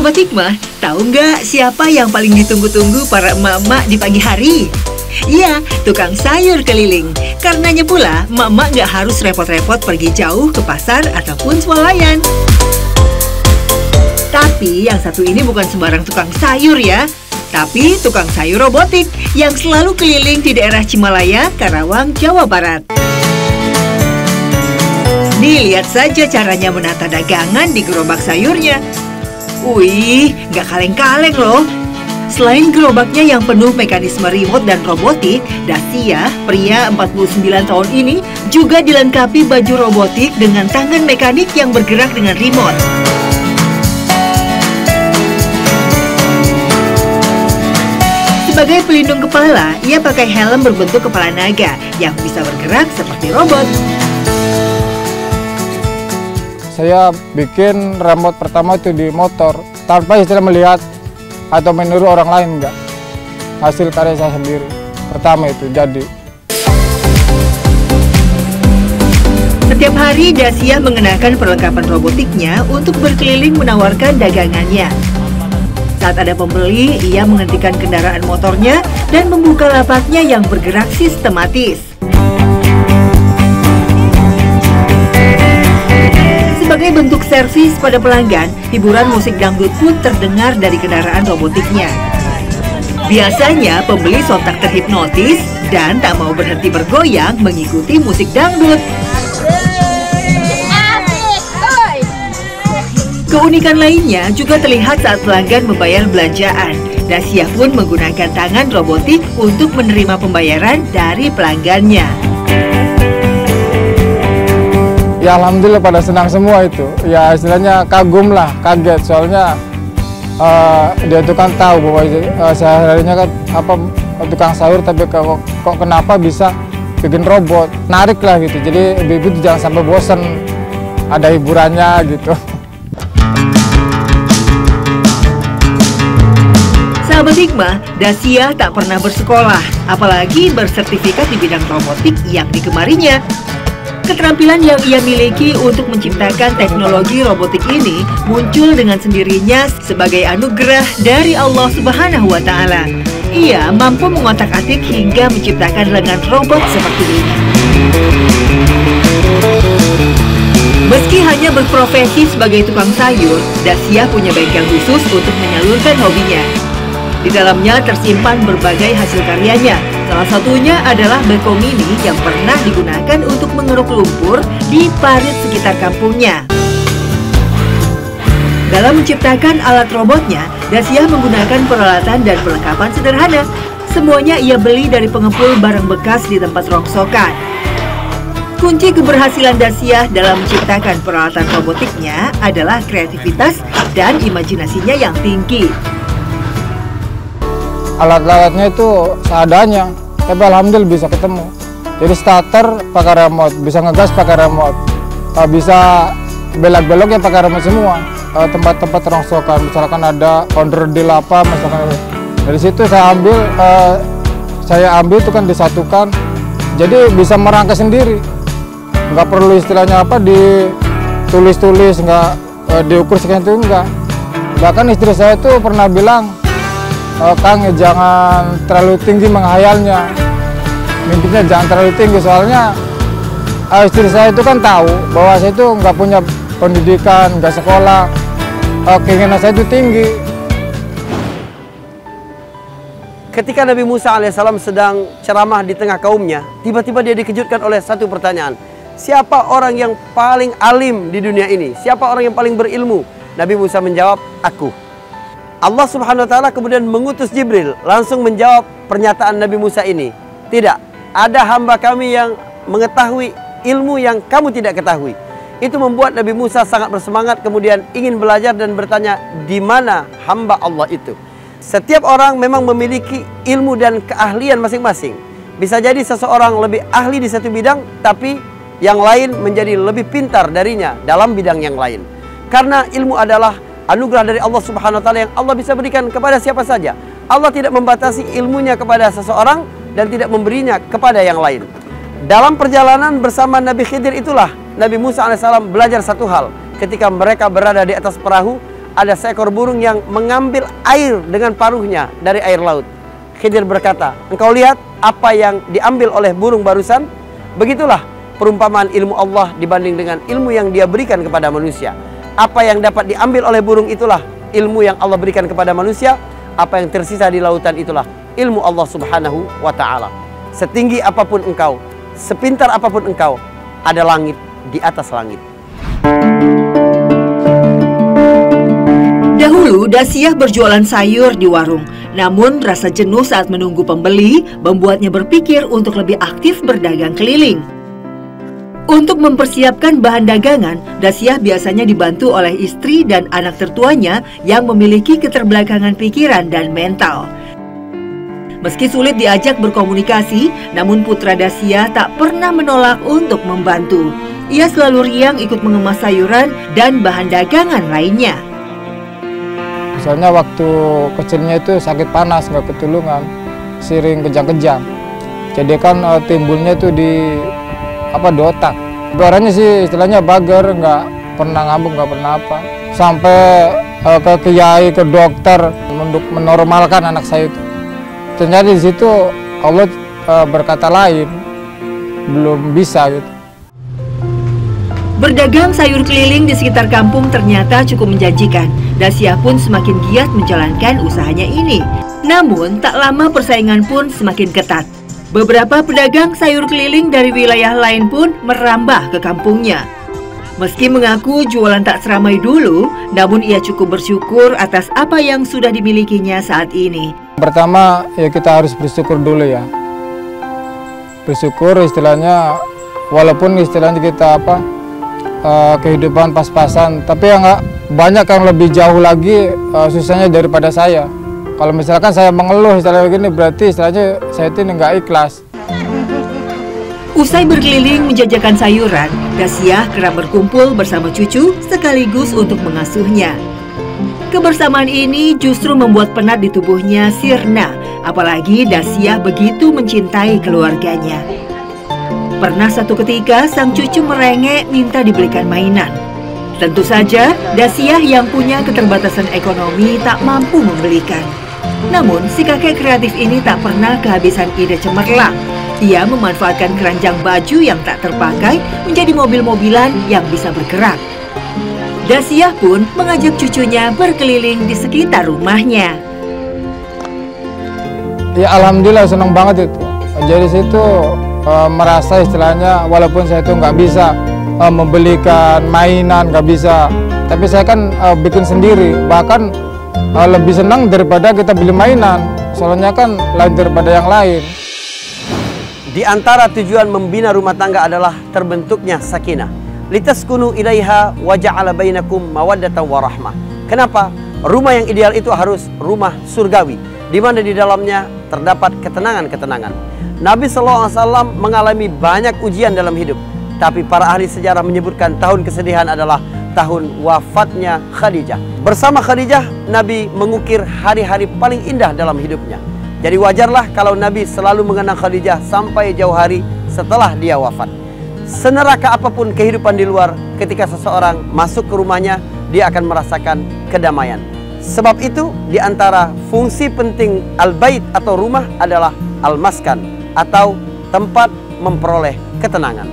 Sahabat Hikmah, tahu nggak siapa yang paling ditunggu-tunggu para emak-emak di pagi hari? Iya, tukang sayur keliling. Karenanya pula, emak-emak nggak harus repot-repot pergi jauh ke pasar ataupun swalayan. Tapi yang satu ini bukan sembarang tukang sayur ya, tapi tukang sayur robotik yang selalu keliling di daerah Cimalaya, Karawang, Jawa Barat. Nih, lihat saja caranya menata dagangan di gerobak sayurnya. Wih, nggak kaleng-kaleng loh. Selain gerobaknya yang penuh mekanisme remote dan robotik, Dasia, pria 49 tahun ini, juga dilengkapi baju robotik dengan tangan mekanik yang bergerak dengan remote. Sebagai pelindung kepala, ia pakai helm berbentuk kepala naga yang bisa bergerak seperti robot. Saya bikin remote pertama itu di motor, tanpa istilah melihat atau meniru orang lain, enggak. Hasil karya saya sendiri. Pertama itu jadi. Setiap hari Dasia mengenakan perlengkapan robotiknya untuk berkeliling menawarkan dagangannya. Saat ada pembeli, ia menghentikan kendaraan motornya dan membuka lapaknya yang bergerak sistematis. Sebagai bentuk servis pada pelanggan, hiburan musik dangdut pun terdengar dari kendaraan robotiknya. Biasanya pembeli sontak terhipnotis dan tak mau berhenti bergoyang mengikuti musik dangdut. Keunikan lainnya juga terlihat saat pelanggan membayar belanjaan. Dasia pun menggunakan tangan robotik untuk menerima pembayaran dari pelanggannya. Ya alhamdulillah pada senang semua itu. Ya istilahnya kagum lah, kaget soalnya dia itu kan tahu bahwa sehari-harinya kan tukang sayur, tapi kok kenapa bisa bikin robot, narik lah gitu. Jadi ibu-ibu jangan sampai bosan, ada hiburannya gitu. Sahabat Hikmah, Dasia tak pernah bersekolah, apalagi bersertifikat di bidang robotik yang digemarinya. Keterampilan yang ia miliki untuk menciptakan teknologi robotik ini muncul dengan sendirinya sebagai anugerah dari Allah Subhanahu wa Ta'ala. Ia mampu mengotak-atik hingga menciptakan lengan robot seperti ini. Meski hanya berprofesi sebagai tukang sayur, Dasia punya bengkel khusus untuk menyalurkan hobinya. Di dalamnya tersimpan berbagai hasil karyanya. Salah satunya adalah beko mini yang pernah digunakan untuk mengeruk lumpur di parit sekitar kampungnya. Dalam menciptakan alat robotnya, Dasia menggunakan peralatan dan perlengkapan sederhana. Semuanya ia beli dari pengepul barang bekas di tempat rongsokan. Kunci keberhasilan Dasia dalam menciptakan peralatan robotiknya adalah kreativitas dan imajinasinya yang tinggi. Alat-alatnya itu seadanya, tapi alhamdulillah bisa ketemu. Jadi starter pakai remote, bisa ngegas pakai remote, bisa belok-beloknya pakai remote semua. Tempat-tempat rongsokan, misalkan ada onderdil apa, misalkan dari situ saya ambil itu kan disatukan, jadi bisa merangkai sendiri. Nggak perlu istilahnya ditulis-tulis, nggak diukur sekian itu enggak. Bahkan istri saya itu pernah bilang, Kang, jangan terlalu tinggi menghayalnya, mimpinya jangan terlalu tinggi, soalnya istri saya itu kan tahu bahwa saya itu nggak punya pendidikan, nggak sekolah, keinginan saya itu tinggi. Ketika Nabi Musa alaihissalam sedang ceramah di tengah kaumnya, tiba-tiba dia dikejutkan oleh satu pertanyaan. Siapa orang yang paling alim di dunia ini? Siapa orang yang paling berilmu? Nabi Musa menjawab, aku. Allah Subhanahu wa Ta'ala kemudian mengutus Jibril langsung menjawab pernyataan Nabi Musa ini. Tidak, ada hamba kami yang mengetahui ilmu yang kamu tidak ketahui. Itu membuat Nabi Musa sangat bersemangat, kemudian ingin belajar dan bertanya, di mana hamba Allah itu? Setiap orang memang memiliki ilmu dan keahlian masing-masing. Bisa jadi seseorang lebih ahli di satu bidang, tapi yang lain menjadi lebih pintar darinya dalam bidang yang lain. Karena ilmu adalah anugerah dari Allah Subhanahu wa Ta'ala yang Allah bisa berikan kepada siapa saja. Allah tidak membatasi ilmunya kepada seseorang dan tidak memberinya kepada yang lain. Dalam perjalanan bersama Nabi Khidir itulah Nabi Musa alaihissalam belajar satu hal. Ketika mereka berada di atas perahu, ada seekor burung yang mengambil air dengan paruhnya dari air laut. Khidir berkata, engkau lihat apa yang diambil oleh burung barusan? Begitulah perumpamaan ilmu Allah dibanding dengan ilmu yang Dia berikan kepada manusia. Apa yang dapat diambil oleh burung itulah ilmu yang Allah berikan kepada manusia. Apa yang tersisa di lautan itulah ilmu Allah Subhanahu wa ta'ala. Setinggi apapun engkau, sepintar apapun engkau, ada langit di atas langit. Dahulu, Dasyah berjualan sayur di warung. Namun, rasa jenuh saat menunggu pembeli membuatnya berpikir untuk lebih aktif berdagang keliling. Untuk mempersiapkan bahan dagangan, Dasyah biasanya dibantu oleh istri dan anak tertuanya yang memiliki keterbelakangan pikiran dan mental. Meski sulit diajak berkomunikasi, namun putra Dasyah tak pernah menolak untuk membantu. Ia selalu riang ikut mengemas sayuran dan bahan dagangan lainnya. Misalnya waktu kecilnya itu sakit panas, nggak ketulungan, sering kejang-kejang. Jadi kan timbulnya itu di otak. Orangnya sih istilahnya bager, nggak pernah ngambung, nggak pernah apa. Sampai ke kiai, ke dokter untuk menormalkan anak saya itu. Ternyata di situ Allah berkata lain, belum bisa gitu. Berdagang sayur keliling di sekitar kampung ternyata cukup menjanjikan. Dasyah pun semakin giat menjalankan usahanya ini. Namun, tak lama persaingan pun semakin ketat. Beberapa pedagang sayur keliling dari wilayah lain pun merambah ke kampungnya. Meski mengaku jualan tak seramai dulu, namun ia cukup bersyukur atas apa yang sudah dimilikinya saat ini. Pertama, ya kita harus bersyukur dulu ya. Bersyukur istilahnya, walaupun istilahnya kita kehidupan pas-pasan, tapi ya nggak banyak yang lebih jauh lagi susahnya daripada saya. Kalau misalkan saya mengeluh istilahnya begini, berarti istilahnya saya itu nggak ikhlas. Usai berkeliling menjajakan sayuran, Dasyah kerap berkumpul bersama cucu sekaligus untuk mengasuhnya. Kebersamaan ini justru membuat penat di tubuhnya sirna, apalagi Dasyah begitu mencintai keluarganya. Pernah satu ketika sang cucu merengek minta dibelikan mainan. Tentu saja Dasyah yang punya keterbatasan ekonomi tak mampu membelikan. Namun si kakek kreatif ini tak pernah kehabisan ide cemerlang. Ia memanfaatkan keranjang baju yang tak terpakai menjadi mobil-mobilan yang bisa bergerak. Dasyah pun mengajak cucunya berkeliling di sekitar rumahnya. Ya alhamdulillah senang banget itu. Jadi situ merasa istilahnya walaupun saya itu nggak bisa membelikan mainan, nggak bisa, tapi saya kan bikin sendiri, bahkan lebih senang daripada kita beli mainan, soalnya kan lain daripada yang lain. Di antara tujuan membina rumah tangga adalah terbentuknya sakinah. Litaskunu ilaiha wa ja'ala bainakum mawaddatan warahmah. Kenapa? Rumah yang ideal itu harus rumah surgawi, di mana di dalamnya terdapat ketenangan-ketenangan. Nabi SAW mengalami banyak ujian dalam hidup, tapi para ahli sejarah menyebutkan tahun kesedihan adalah tahun wafatnya Khadijah. Bersama Khadijah, Nabi mengukir hari-hari paling indah dalam hidupnya. Jadi wajarlah kalau Nabi selalu mengenang Khadijah sampai jauh hari setelah dia wafat. Seneraka apapun kehidupan di luar, ketika seseorang masuk ke rumahnya, dia akan merasakan kedamaian. Sebab itu, di antara fungsi penting al-bait atau rumah adalah al-maskan, atau tempat memperoleh ketenangan.